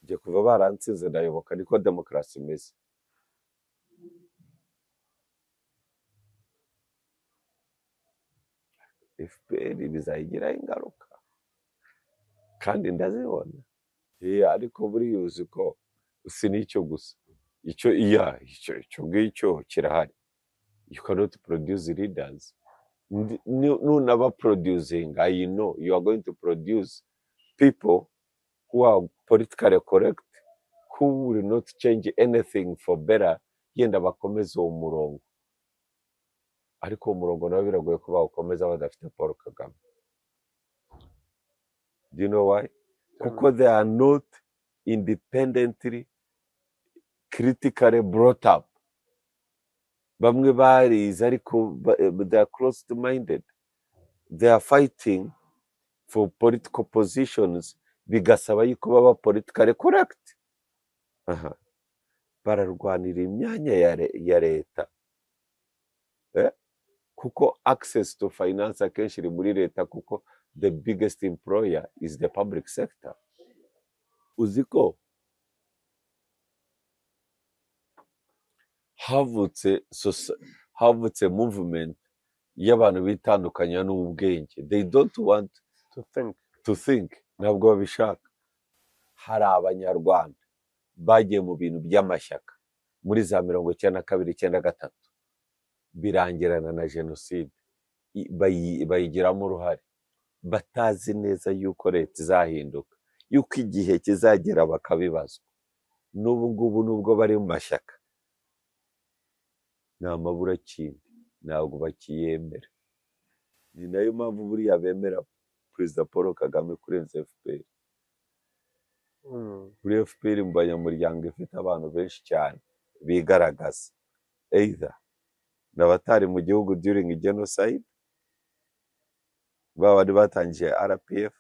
njye kuva barantsinze ndayoboka niko demokarasi imeze. FPR bizayigiraho ingaruka kandi ndazibona. Ariko buriya uzi ko si n'icyo gusa, icyo ngicyo kirahari. You cannot produce leaders. Nunaba producing, I know you are going to produce people who are politically correct, who will not change anything for better, yenda bakomeza uwo murongo. Ariko uwo murongo nawe biragoye ko bawukomeza badafite Paul Kagame. Do you know why? Kuko they are not independently, critically brought up. Bamwe barize ariko they are closed-minded. They are fighting for political positions, bigasaba yuko baba politically correct. Bararwanira imyanya ya leta. Kuko access to finance akenshi iri muri leta, kuko the biggest employer is the public sector. Uziko havutse movement y'abantu bitandukanya n'ubwenge. They don't want to think. Ntabwo babishaka. Hari abanyarwanda bagiye mu bintu by'amashyaka muri za 1992-93 birangirana na jenoside, bayigiramo uruhare, batazi neza yuko leta izahinduka, yuko igihe kizagera bakabibazwa. N'ubu ngubu nubwo bari mu mashyaka ni amaburakindi, ntabwo bakiyemera. Ni nayo mpamvu buriya bemera Perezida Paul Kagame kurenza FPR. Kuri FPR mu banyamuryango ifite abantu benshi cyane bigaragaza, either n'abatari mu gihugu during genocide, bari batangije RPF,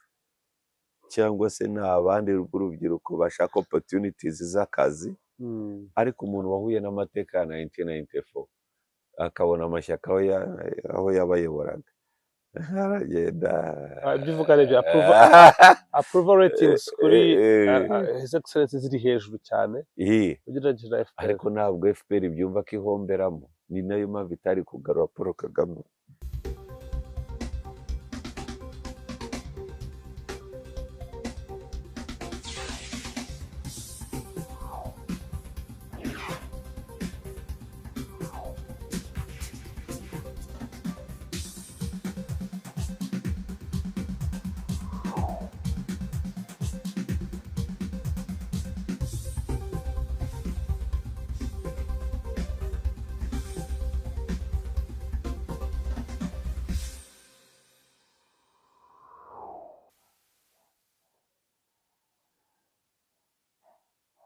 cyangwa se n'abandi urubyiruko bashaka opportunities z'akazi. Ariko umuntu wahuye n'amateka ya 1994 akabona amashyaka aho yabayoboraga, aragenda bivuga rero approval ratings kuri His Excellency ziri hejuru cyane ugereranyije na FPR. Ariko ntabwo FPR byumva ko ihomberamo. Ni nayo mpamvu itari kugarura Paul Kagame.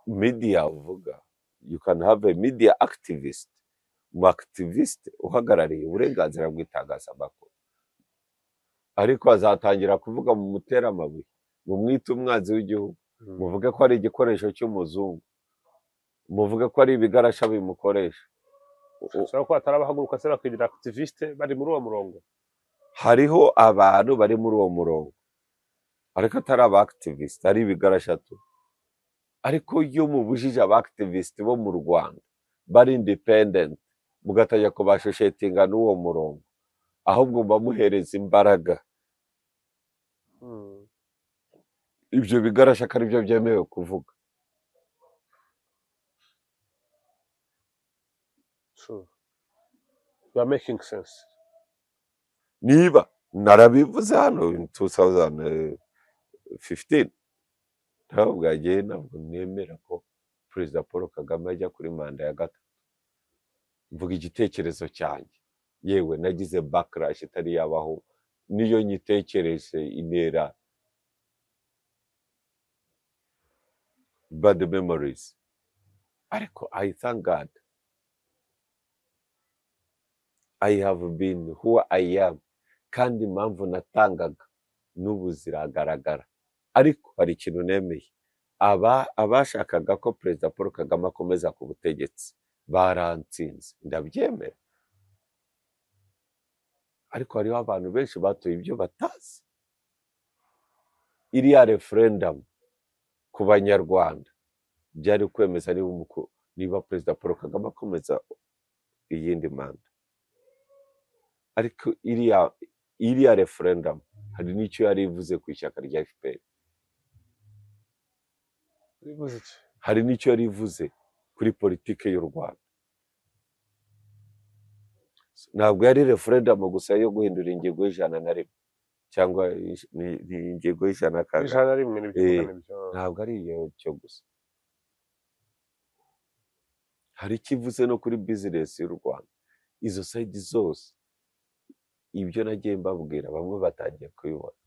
Media uvuga, you can have a media activist, mu activist uhagarariye uburenganzira bw'itangazamakuru, ariko azatangira kuvuga mu mutera amabuye, mu mwita umwanzi w'igihugu, muvuge ko ari igikoresho cy'umuzungu, muvuge ko ari ibigarasha bimukoresha. Ushobora ko atarabahaguruka se bakigira activiste bari muri uwo murongo. Hariho abantu bari muri uwo murongo ariko atari aba activist, ari ibigarasha tu. Ariko iyo mubujije aba activist bo mu Rwanda bari independent, mugatajya kubashoshetinga n'uwo murongo, ahubwo bamuhereza imbaraga, ibyo bigarasha ko ari byo byemewe kuvuga. Sure. You are making sense. Niba narabivuze hano in 2015, ntabwo yagiye, ntabwo nemera ko Perezida Paul Kagame ajya kuri manda ya gatatu. Mvuga igitekerezo cyanjye, yewe nagize backlash itari yabaho, niyo nyitekereje intera bad memories. Ariko I thank God I have been who I am, kandi impamvu natangaga n'ubu ziragaragara. Ariko hari ikintu nemeye, abashakaga ko Perezida Paul Kagame akomeza ku butegetsi barantsinze, ndabyemera. Ariko hariho abantu benshi batoye ibyo batazi. Iriya referendum ku banyarwanda byari kwemeza niba perezida Paul Kagame akomeza iyindi manda. Ariko iriya referendum hari n'icyo yari ivuze ku ishyaka rya FPR, hari n'icyo yari ivuze kuri politike y'u Rwanda. Ntabwo yari referendum gusa yo guhindura ingingo y'101 cyangwa ingingo y'101. Ntabwo ari iyo cyo gusa, hari ikivuze no kuri business y'u Rwanda. Izo side zose ibyo nagiye mbabwira bamwe batangiye kubibona.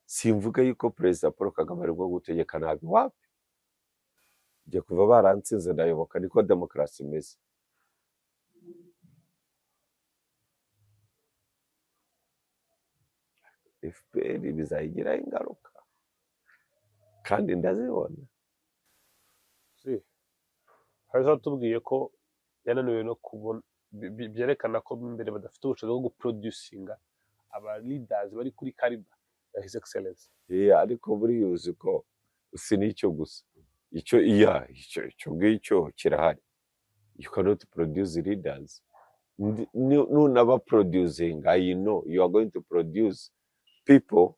Simvuga yuko perezida Paul Kagame ari bwo gutegeka nabi, wapi, njye kuva barantsinze ndayoboka, niko demokarasi imeze. FPR bizayigiraho ingaruka kandi ndazibona. hari zatubwiye ko yananiwe no kubona, byerekana ko imbere badafite ubushobozi bwo guproducinga aba leaders bari kuri kariba ya his excellence. Ariko buriya uzi ko si n'icyo gusa, icyo ngicyo kirahari. You cannot produce leaders. Nunaba producing, I know you are going to produce people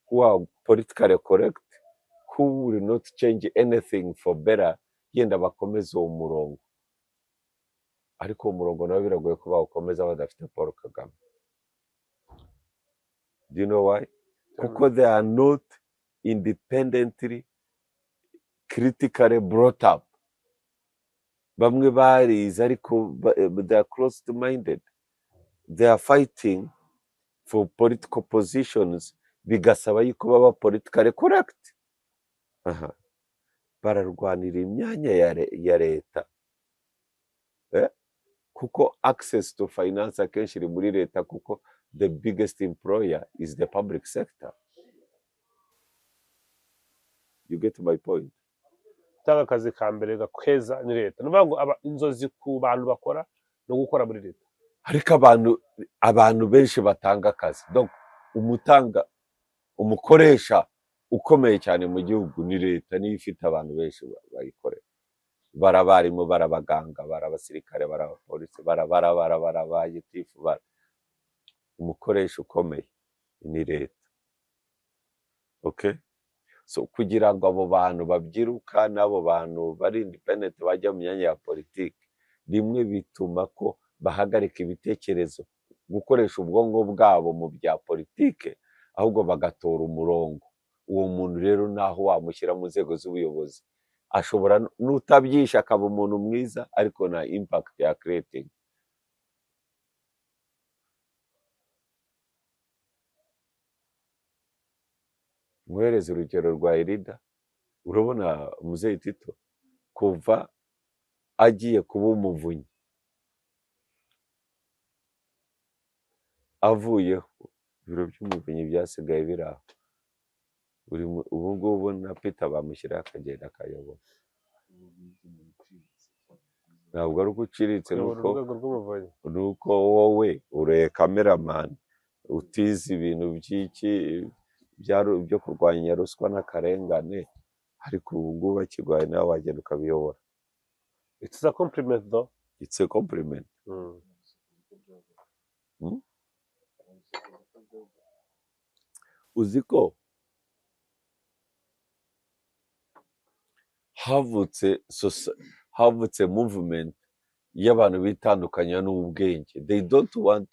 who are politically correct, who will not change anything for better, yenda bakomeza uwo murongo. Ariko uwo murongo nawe biragoye ko bawukomeza badafite Paul Kagame. Do you know why? Kuko they are not independently, critically brought up. Bamwe barize ariko they are closed minded. They are fighting for political positions, bigasaba yuko baba politically correct. Bararwanira imyanya ya leta, kuko access to finance akenshi iri muri leta, kuko the biggest employer is the public sector. You get my point? Tanga akazi ka mbere gakweza ni leta. Nuvuga ngo inzozi ku bantu bakora no gukora muri leta. Ariko abantu benshi batanga akazi. Donc umukoresha ukomeye cyane mu gihugu ni leta, niyo ifite abantu benshi bayikorera. Barabarimu, barabaganga, barabasirikare, barabapolisi, barabagitifu, umukoresha ukomeye ni leta. Okay? So kugira ngo abo bantu babyiruka n'abo bantu bari independent bajya mu myanya ya politiki, rimwe bituma ko bahagarika ibitekerezo, gukoresha ubwonko bwabo mu bya politike, ahubwo bagatora umurongo. Uwo muntu rero naho wamushyira mu nzego z'ubuyobozi, ashobora n'utabyisha akaba umuntu mwiza, ariko na impact ya creating. Mwereze urugero rwa Elida. Urabona Muzehe Tito kuva agiye kuba umuvunyi, avuyeho ibiro by'umuvunyi byasigaye biraho. Ubu ngubu na Peter bamushyiraho akagenda akayobora. Ntabwo ari uko uciriritse, nuko wowe uri cameraman utize ibintu byo kurwanya ruswa n'akarengane, ariko ubu ngubu bakirwaye nawe wagenda ukabiyobora. It's a compliment though. It's a compliment. Uzi ko havutse movement y'abantu bitandukanya n'ubwenge. They don't want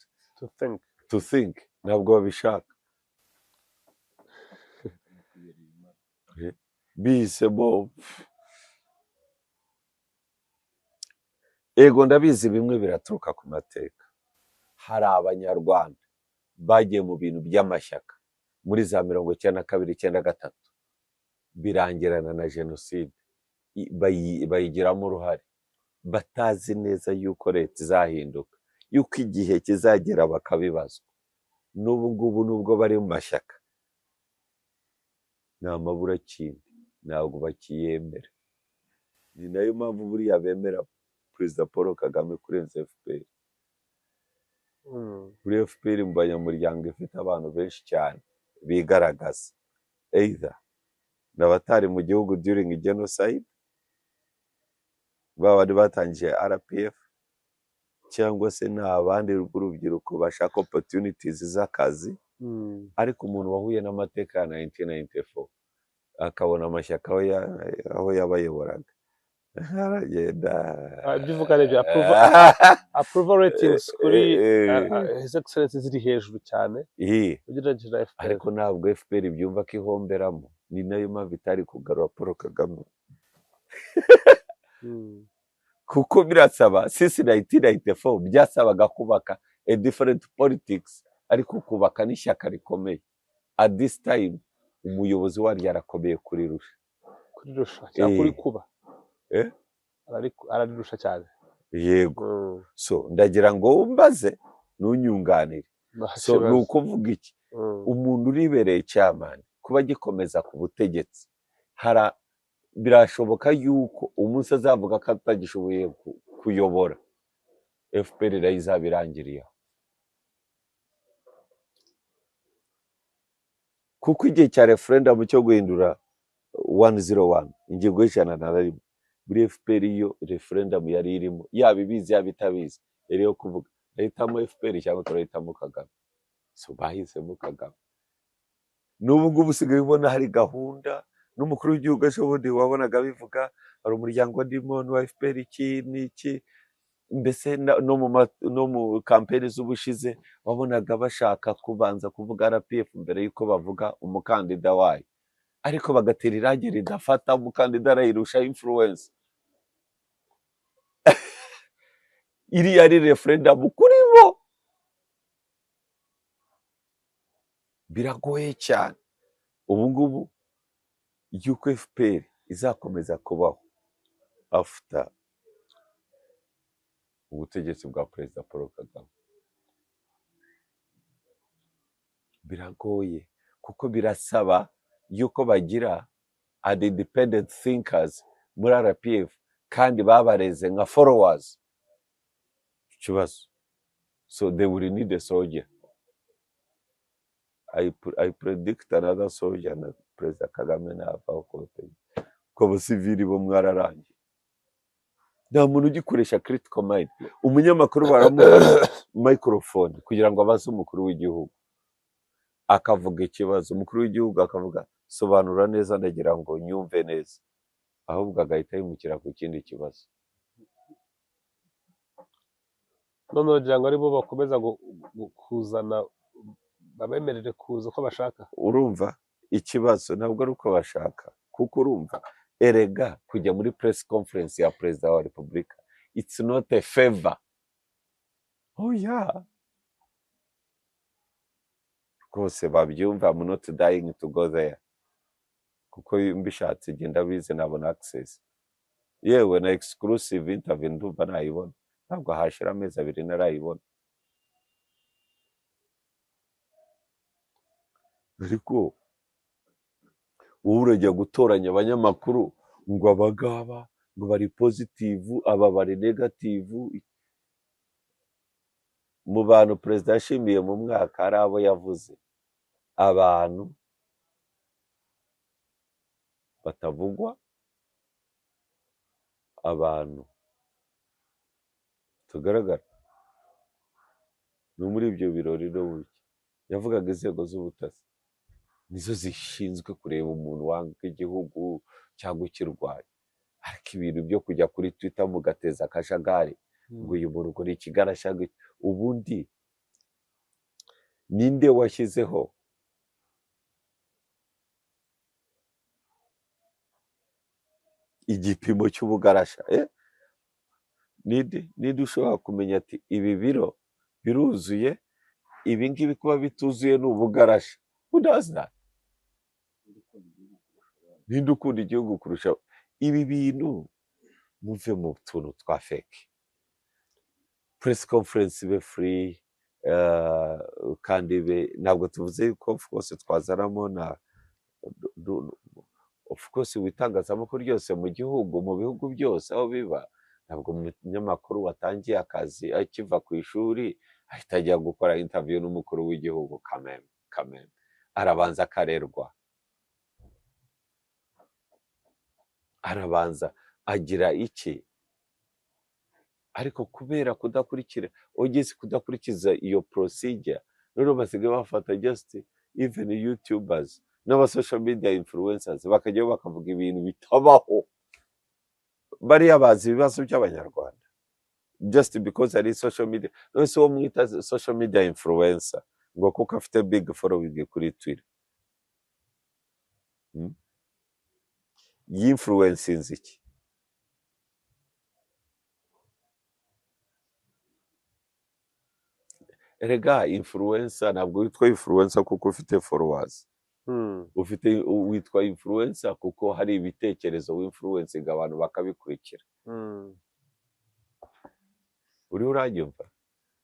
to think. Ntabwo babishaka. Bisemo ego ndabizi bimwe biraturuka ku mateka. Hari abanyarwanda bagiye mu bintu by'amashyaka muri za 1992, 1993, birangirana na jenoside, bayigiramo uruhare, batazi neza yuko leta izahinduka, yuko igihe kizagera bakabibazwa. N'ubu ngubu nubwo bari mu mashyaka, ni amaburakindi, ntabwo bakiyemera. Ni nayo mpamvu buriya bemera perezida Paul Kagame kurenza FPR. Muri FPR mu banyamuryango ifite abantu benshi cyane bigaragaza, either n'abatari mu gihugu during genocide babandi batangiye RPF cyangwa se n'abandi b'urubyiruko bashaka opportunities z'akazi ariko umuntu wahuye n'amateka ya 1994 akabona amashyaka aho yabayoboraga aragenda ibyo uvuga ni ibyo approval ratings kuri his excellence ziri hejuru cyane ugereranyije na FPR ariko ntabwo FPR byumva ko ihomberamo ni nayo mpamvu itari kugarura Paul Kagame kuko birasaba since 1994 byasabaga kubaka a different politics ariko kubaka n'ishyaka rikomeye at this time umuyobozi waryo yarakomeye kurirusha cyangwa kuri kuba ararirusha cyane yego so ndagira ngo mbaze nunyunganire so ni ukuvuga iki umuntu uribereye chairman kuba gikomeza ku butegetsi birashoboka yuko umunsi azavuga ko atagishoboye kuyobora FPR izabirangiriye kuko igihe cya referendum cyo guhindura 101 ingingo y'ijana na rimwe muri FPR iyo referendum yari irimo yaba ibizi yaba itabizi yari yo kuvuga ahitamo FPR cyangwa turahitamo Kagame so bahisemo Kagame n'ubu ngubu usigaye ubona hari gahunda n'umukuru w'igihugu ashobodi wabonaga bivuga hari umuryango ndimo wa FPR iki n'iki mbese no mu campaign z'ubushize wabonaga bashaka kubanza kuvuga RPF mbere yuko bavuga umukandida wayo ariko bagatera irangi ridafata umukandida arayirusha influence iri yari referendum kuri bo biragoye cyane ubu ngubu yuko FPR izakomeza kubaho after ubutegetsi bwa Perezida Paul Kagame biragoye kuko birasaba yuko bagira an independent thinkers muri RPF kandi babareze nka followers ikibazo so they will need a soldier. I predict another soldier na Perezida Kagame navaho ko abasivili bo mwararangiye nta muntu ugikoresha critical mind umunyamakuru baramuha microphone kugira ngo abaze umukuru w'igihugu akavuga ikibazo umukuru w'igihugu akavuga sobanura neza ndagira ngo nyumve neza ahubwo agahita yimukira ku kindi kibazo none wagira ngo aribo bakomeza kuzana babemerere kuza uko bashaka urumva ikibazo ntabwo ari uko bashaka kuko urumva erega kujya muri press conference ya Perezida wa Repubulika it's not a favor oh yeah rwose babyumva I'm not dying to go there kuko mbishatse genda bize nabona access yewe na exclusive interview ndumva nayibona ntabwo hashira amezi abiri narayibona ariko urajya gutoranya abanyamakuru ngo abagaba ngo bari positive aba bari negative mu bantu Perezida yashimiye mu mwaka hari abo yavuze abantu batavugwa abantu tugaragara no muri ibyo birori no buke yavugaga inzego z'ubutasi nizo zishinzwe kureba umuntu wanga igihugu cyangwa ikirwaye ariko ibintu byo kujya kuri Twitter mugateza akajagari ngo uyu muntu ukora ikigarashaga ubundi ninde washyizeho igipimo cy'ubugarasha ninde ushobora kumenya ati ibi biro biruzuye ibi ngibi kuba bituzuye ni ubugarasha who does that ninde ukunda igihugu kurusha ibi bintu muve mu tuntu twa fake press conference be free kandi ntabwo tuvuze yuko of course twazaramo na of course witangazamakuru ryose mu gihugu mu bihugu byose aho biba ntabwo umunyamakuru watangiye akazi akiva ku ishuri ahita ajya gukora interview n'umukuru w'igihugu kameme arabanza akarerwa arabanza agira iki, ariko kubera kudakurikiza iyo procedure, noneho basigaye bafata just even YouTubers n'aba social media influencers bakajyaho bakavuga ibintu bitabaho, bariya bazi ibibazo by'abanyarwanda just because ari social media. None se uwo mwita social media influencer ngo kuko afite big following kuri Twitter, y'influencinze iki? Erega influencer ntabwo witwa influencer kuko ufite followers, witwa influencer kuko hari ibitekerezo w'influencing abantu bakabikurikira. Uri uranyumva?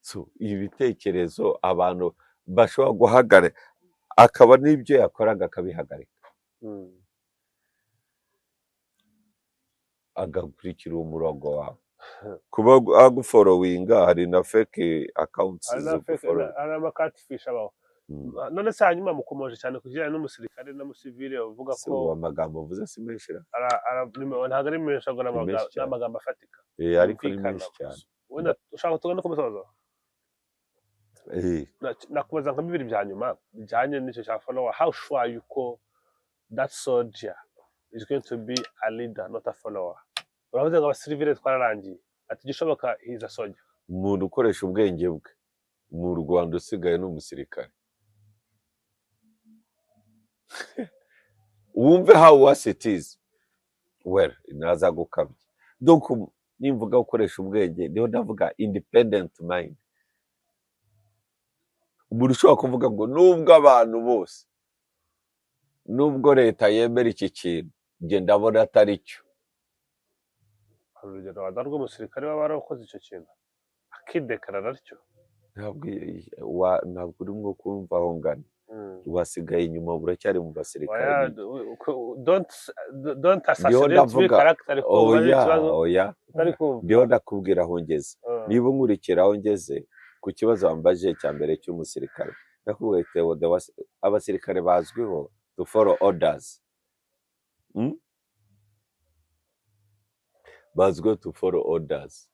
So ibi bitekerezo abantu bashobora guhagarika, akaba n'ibyo yakoraga akabihagarika, agakurikira umurongo wawe. Kuba agufollowinga, hari na fake accounts hari amakatfish abaho. None se hanyuma mukomoje cyane kujyana n'umusirikare n'umusivile uvuga ko amagambo mvuze si menshi ntabwo ari menshi ahubwo n'amagambo afatika, ariko ni menshi cyane. wenda ushaka tugana ku musozo, nakubaza nka bibiri bya nyuma bijyanye n'icyo cya follower. How sure are you ko that soldier is going to be a leader not a follower? Uravuze ngo abasivile twararangiye, ati gishoboka he is a soldier. Umuntu ukoresha ubwenge bwe mu Rwanda usigaye n'umusirikare. Wumve how worse it is. Well, naza gukabye. Donc nimvuga ukoresha ubwenge niho ndavuga independent mind. Umuntu ushobora kuvuga ngo nubwo abantu bose, nubwo leta yemera iki kintu, nge ndabona atari cyo. Urugero wadarwa umusirikare waba warakoze icyo kintu akidekarara atyo, ntabwo urimo kumva aho ngana. Wasigaye inyuma, buracyari mu basirikare. Don't assassinate me character ko bari ikibazo. Oya, ndiho ndakubwira aho ngeze. Niba nkurikira aho ngeze ku kibazo wambaje cya mbere cy'umusirikare, ndakubwira abasirikare bazwiho to follow orders. Bazwiho to follow orders.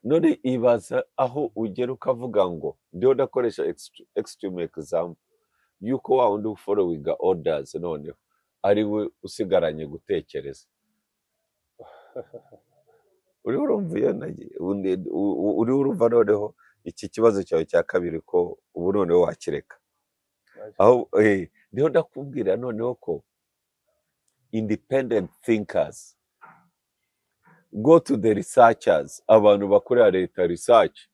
None ibaza aho ugera ukavuga ngo ndiho ndakoresha extreme example yuko wa wundi following orders noneho ari we usigaranye gutekereza. Uri urumva noneho iki kibazo cyawe cya kabiri ko ubu noneho wakireka. Aho ndiho ndakubwira noneho ko independent thinkers, go to the researchers, abantu bakorera leta research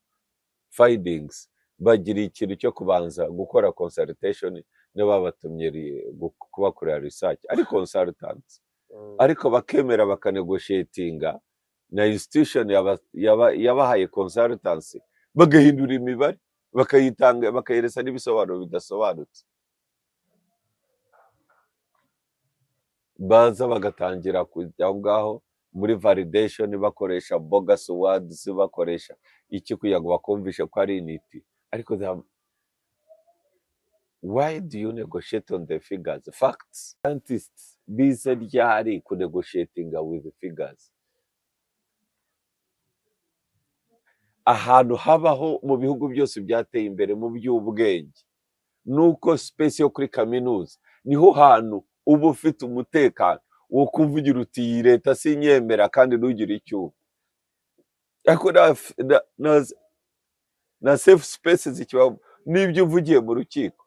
findings, bagira ikintu cyo kubanza gukora consultation n'ababatumye kubakorera research ari consultants, ariko bakemera bakanegotiatinga na institution yabahaye consultancy, bagahindura imibare bakayitanga, bakayeresa n'ibisobanuro bidasobanutse. Baza bagatangira kujya ngaho muri validation bakoresha bogus words, bakoresha iki kugira ngo bakumvishe ko ari initi. Ariko why do you negotiate on the figures? Facts. Scientists bize ryari ku negotiating with the figures. Ahantu habaho mu bihugu byose byateye imbere mu by'ubwenge nuko space yo kuri kaminuza niho hantu uba ufite umutekano wo kuvugira uti iyi leta sinyemera kandi ntugire icyo. Ariko na safe spaces ikibaho n'ibyo uvugiye mu rukiko,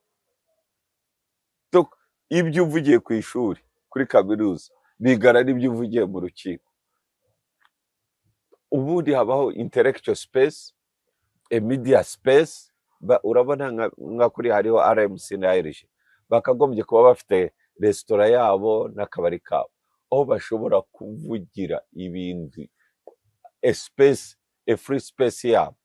ibyo uvugiye ku ishuri kuri kaminuza bigara n'ibyo uvugiye mu rukiko. Ubundi habaho intellectual space, a media space. Urabona nka kuri hariho RMC na IRG, bakagombye kuba bafite resitora yabo n'akabari kabo aho bashobora kuvugira ibintu, a space, a free space yabo.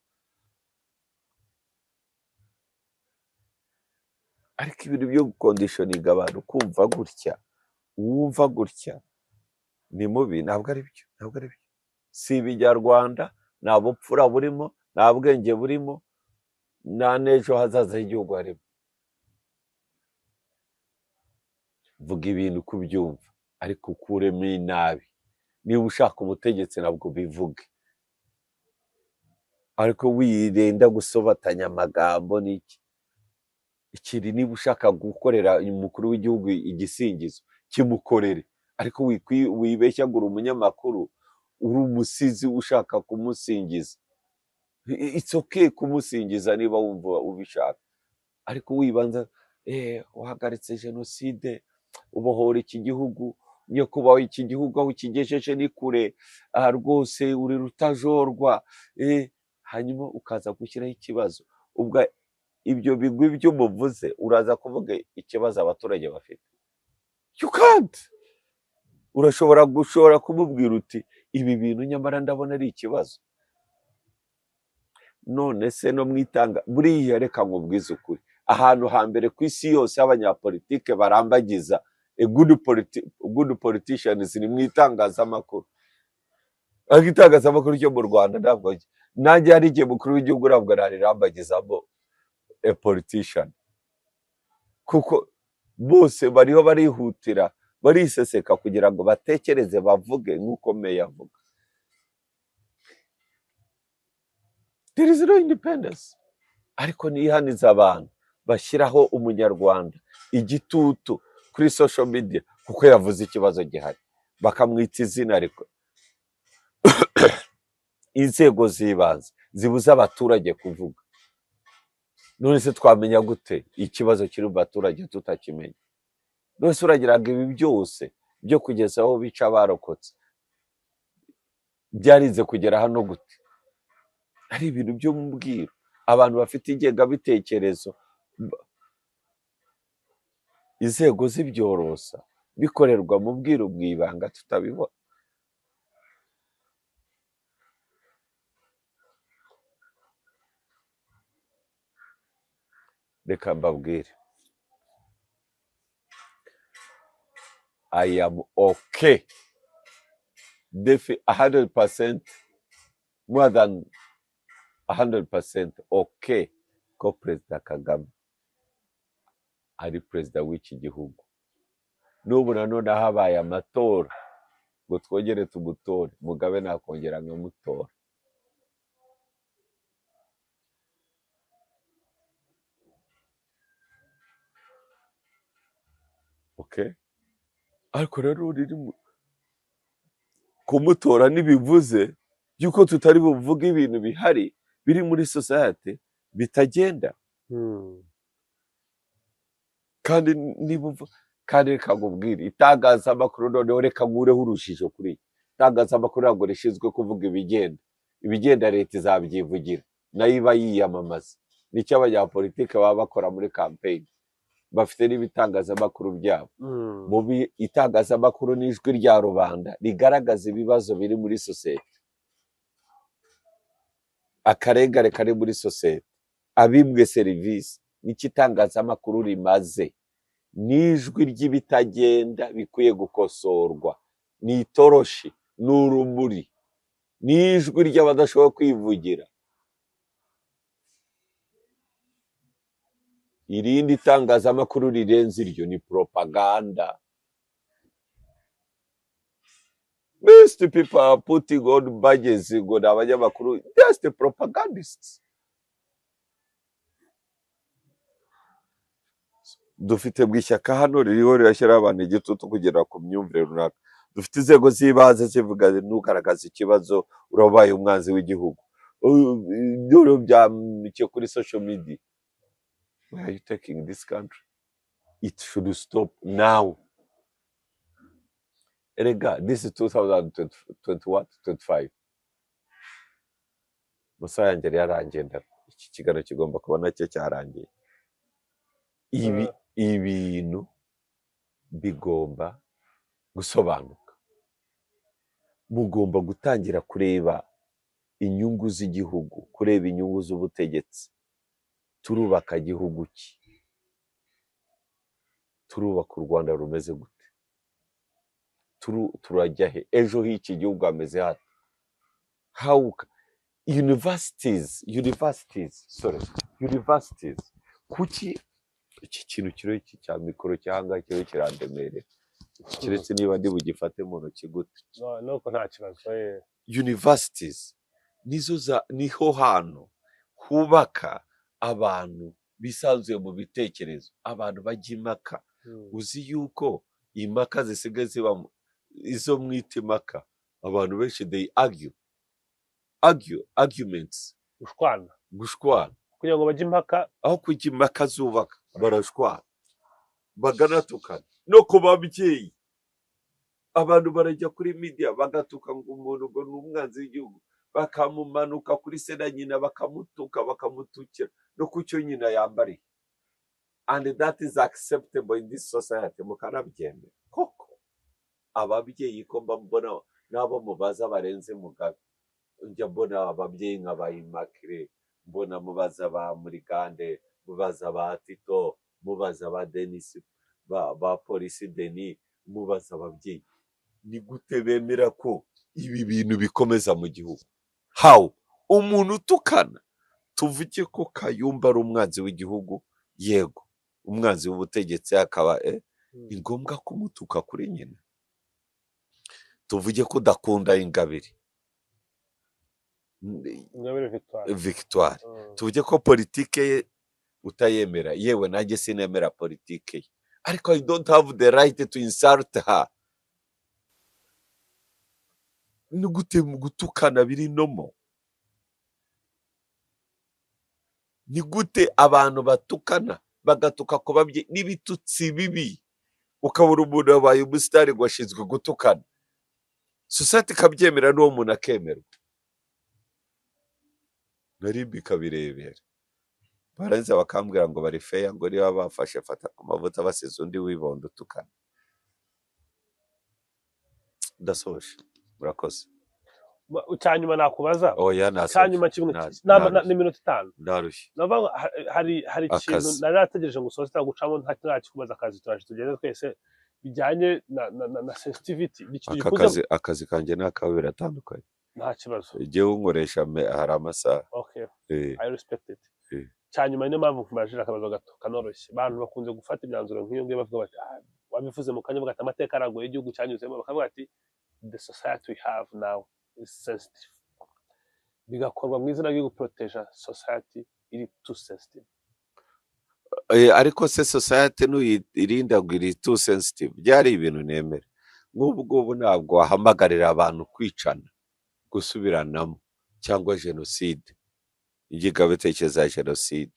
Ariko ibintu byo conditioning abantu kumva gutya, wumva gutya, ni mubi. Ntabwo ari byo. Si ibinyarwanda, nta bupfura burimo, nta bwenge burimo, nta n'ejo hazaza h'igihugu harimo. Vuga ibintu kubyumva ariko ukuremo inabi. niba ushaka ubutegetsi nabwo bivuge, ariko wirenda gusobatanya amagambo n'iki. Ikindi niba ushaka gukorera umukuru w'igihugu igisingizo kimukorere, ariko wibeshya ngo uri umunyamakuru, uri umusizi ushaka kumusingiza. It's okay kumusingiza niba wumva ubishaka, ariko wibanza wahagaritse jenoside, ubohora iki gihugu, nyakubahwa iki gihugu aho kigejeje ni kure, rwose uri rutajorwa, hanyuma ukaza gushyiraho ikibazo. Ubwo ibyo bigwi byo muvuze uraza kuvuga ikibazo abaturage bafite. You can't. Urashobora kumubwira uti ibi bintu nyamara ndabona ari ikibazo. None se no mwitanga buriya, reka nkubwize ukuri, ahantu hambere ku isi yose abanyapolitike barambagiza good politicians ni mwitangazamakuru. Ariko itangazamakuru ryo mu Rwanda ntabwo nanjye hari igihe mukuru w'igihugu ntabwo narirambagizamo a politician, kuko bose bariho barihutira bariseseka kugira ngo batekereze bavuge nk'uko meya avuga. There is no independence. Ariko nihaniza abantu bashyiraho umunyarwanda igitutu kuri social media kuko yavuze ikibazo gihari, bakamwita izina, ariko inzego z'ibanze zibuza abaturage kuvuga. None se twamenya gute ikibazo kiri mu baturage tutakimenya? None se uragira ngo ibi byose byo kugeza aho bica abarokotse byarinze kugera hano gute? Ari ibintu byo mu bwiru, abantu bafite ingengabitekerezo, inzego z'ibyorosa bikorerwa mu bwiru bw'ibanga tutabibona. Reka mbabwire, I am okay, 100%, more than 100% okay ko Perezida Kagame ari perezida w'iki gihugu. N'ubu nanone habaye amatora ngo twongere tumutore, Mugabe nakongera nkamutora. Okay, ariko rero riri kumutora ntibivuze yuko tutari buvuge ibintu bihari biri muri society bitagenda. Kandi kandi reka nkubwire, itangazamakuru noneho reka nkureho urujijo kuri iki. Itangazamakuru ntabwo rishinzwe kuvuga ibigenda leta izabyivugira, nayo iba yiyamamaza. Nicyo abanyapolitike baba bakora muri campaign, bafite n'ibitangazamakuru byabo. Mu itangazamakuru n'ijwi rya rubanda rigaragaza ibibazo biri muri sosiyete, akarengane kari muri sosiyete, abibwe serivisi. N'iki itangazamakuru rimaze, n'ijwi ry'ibitagenda bikwiye gukosorwa, ni itoroshi, ni urumuri, n'ijwi ry'abadashobora kwivugira. Irindi tangazamakuru rirenze iryo ni propaganda. Most people are putting on badges ngo ni abanyamakuru, just the propagandists. Dufite bw'ishyaka hano ririho rirashyiraho abantu igitutu kugera ku myumvire runaka. Dufite inzego z'ibanze zivuga ntugaragaze ikibazo urabaye umwanzi w'igihugu. Ibyo byamike kuri social media. Where are you taking this country? It should stop now. Erega, this is 2025. Musa yanjye yarangiye, iki kiganiro kigomba kuba nacyo cyarangiye. Ibintu bigomba gusobanuka. Mugomba gutangira kureba inyungu z'igihugu, kureba inyungu z'ubutegetsi. Turubaka igihugu ki? Turubaka u Rwanda rumeze gute? Turajya he? Ejo h'iki gihugu hameze hate? How universities, kuki iki kintu kiro cya mikoro cyangwa kiro kirandemerera? keretse niba ndi bugifate mu ntoki gute. nuko nta kibazo Universities niho hantu hubaka abantu bisanzuye mu bitekerezo, abantu bajya impaka. Uzi yuko impaka zisigaye ziba izo mwita impaka, abantu benshi they arguments, gushwana kugira ngo bajye impaka, aho kujya impaka zubaka barashwana baganatukana. No ku babyeyi abantu barajya kuri media bagatuka ngo umuntu ngo ni umwanzi w'igihugu, bakamumanuka kuri se na nyina bakamutuka bakamutukira no ku cyo nyina yambariye, and that is acceptable in this society. Mukanabyemera koko? Ababyeyi ko mbona nabo mubaza barenze Mugabe, njya mbona ababyeyi nk'aba Immaculée, mbona mubaza ba Murigande, mubaza ba Tito, mubaza ba Denis, ba Polisi Denis, mubaza ababyeyi ni gute bemera ko ibi bintu bikomeza mu gihugu? How? Umuntu utukana, tuvuge ko Kayumba ari umwanzi w'igihugu, yego umwanzi w'ubutegetsi, akaba ni ngombwa kumutuka kuri nyina? Tuvuge ko udakunda Ingabire Victoire, tuvuge ko politike ye utayemera, yewe nanjye sinemera politike ye, ariko I don't have the right to insult her. Ni gute mu gutukana biri nomo? Ni gute abantu batukana bagatuka ku babyeyi n'ibitutsi bibi, ukabura umuntu wabaye umusitari ngo ashinzwe gutukana, society ikabyemera n'uwo muntu akemerwa, nari bikabirebera. Barangiza bakambwira ngo bari feya, ngo niba bafashe fata ku mavuta basize undi wibondo utukana. Ndasoje, murakoze. Cyanyuma nakubaza, Oya nasoje, cyanyuma kimwe ni minota 5 ndarushye. navuga hari ikintu narategereje ngo usoze gucamo nta kikubaza akazi tugeze twese bijyanye na sensitivity. Akazi kanjye n'akawe biratandukanye, nta kibazo. Igihe unkoresha hari amasaha. Okay, I respect it. Cyanyuma niyo mpamvu kumajira akabazo gato kanoroshye. Abantu bakunze gufata imyanzuro nk'iyo ngiyo bavuga bati wabivuze mu kanya bagata amateka aragoye igihugu cyanyuzemo, bakavuga ati the society we have now is sensitive, bigakorwa mu izina ryo guproteja society iri too sensitive. Ariko se society irinda ngo iri too sensitive, byari ibintu nemera. Nk'ubu ntabwo wahamagarira abantu kwicana, gusubiranamo, cyangwa jenoside, ingengabitekerezo ya jenoside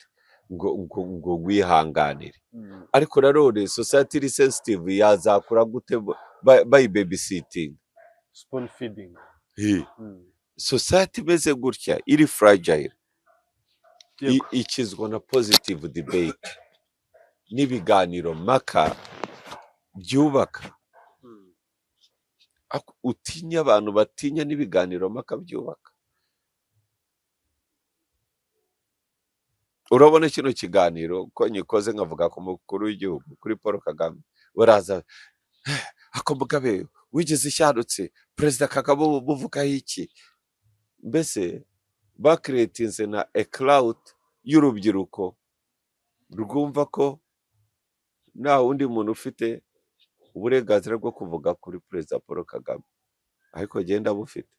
ngo wihanganire. Ariko nanone society iri sensitive yazakura gute by babysitting, spoon feeding? Society imeze gutya iri fragile, ikizwa na positive debate n'ibiganiro mpaka byubaka. Utinya abantu batinya n'ibiganiro mpaka byubaka. Urabona kino kiganiro ko nyikoze nkavuga ku mukuru w'igihugu, kuri Paul Kagame, baraza ako Mugabe wigeze ishyadutse, Perezida Kagame buvugaho iki? Mbese bakreatinze na a cloud y'urubyiruko rwumva ko nta wundi muntu ufite uburenganzira bwo kuvuga kuri Perezida Paul Kagame, ariko genda bufite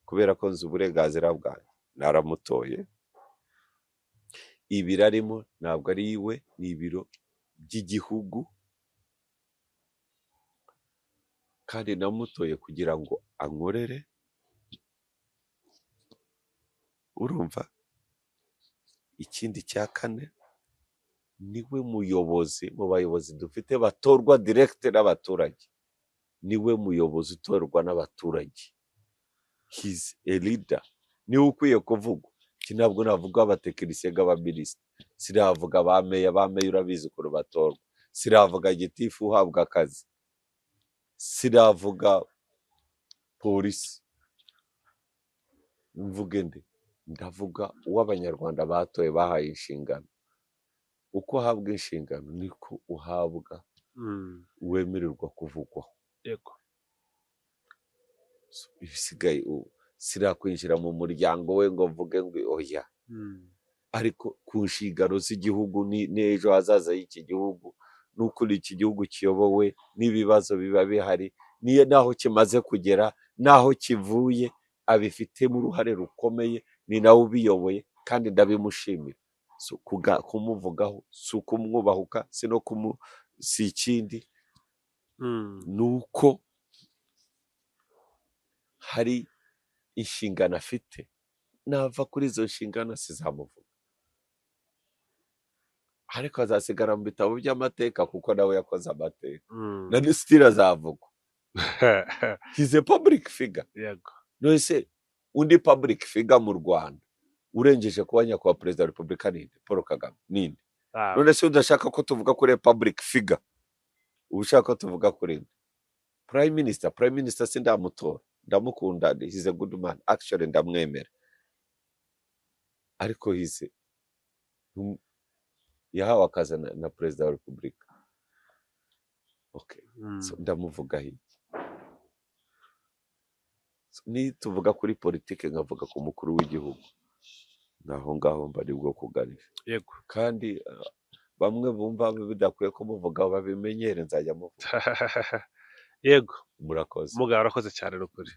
kubera ko nzi uburenganzira bwanjye, naramutoye. Ibiro arimo ntabwo ari iwe, ni ibiro by'igihugu, kandi namutoye kugira ngo ankorere. Urumva? Ikindi cya kane, niwe muyobozi mu bayobozi dufite batorwa direct n'abaturage, niwe muyobozi utorwa n'abaturage. He's a leader, niwe ukwiye kuvugwa. Ntabwo navuga abatekinisiye b'abaminisitiri, siravuga abameya urabizi ukuntu batorwa, siravuga gitifu uhabwa akazi, siravuga polisi. Mvuge nde? Ndavuga uw'abanyarwanda batoye bahaye inshingano. Uko uhabwa inshingano niko uhabwa wemererwa kuvugwaho. Yego. Ibisigaye sirakwinjira mu muryango we ngo mvuge ngo oya. Ariko ku nshingano z'igihugu n'ejo hazaza y'iki gihugu n'ukuri iki gihugu kiyobowe n'ibibazo biba bihari niyo naho kimaze kugera naho kivuye abifitemo uruhare rukomeye ni nawe ubiyoboye kandi ndabimushimira kumuvugaho si ukumwubahuka si ikindi ni uko hari inshingano afite nava kuri izo nshingano sizamuvuga ariko azasigara mu bitabo by'amateka kuko nawe yakoze amateka na sitira azavugwa he's a public figure yego none se undi public figure mu Rwanda urengeje kuba nyakubahwa perezida wa repubulika ninde Paul Kagame ninde none se udashaka ko tuvuga kuri public figure uba ushaka ko tuvuga kuri nde prime minister sindamutora ndamukunda he's a good man actually ndamwemera ariko yahawe akazi na perezida wa repubulika okay so ndamuvuga iki ni tuvuga kuri politike nkavuga ku mukuru w'igihugu naho ngaho mba ari bwo kuganisha yego kandi bamwe bumva bidakwiye kumuvugaho babimenyere nzajya muvuga yego murakoze mugabo arakoze cyane n'ukuri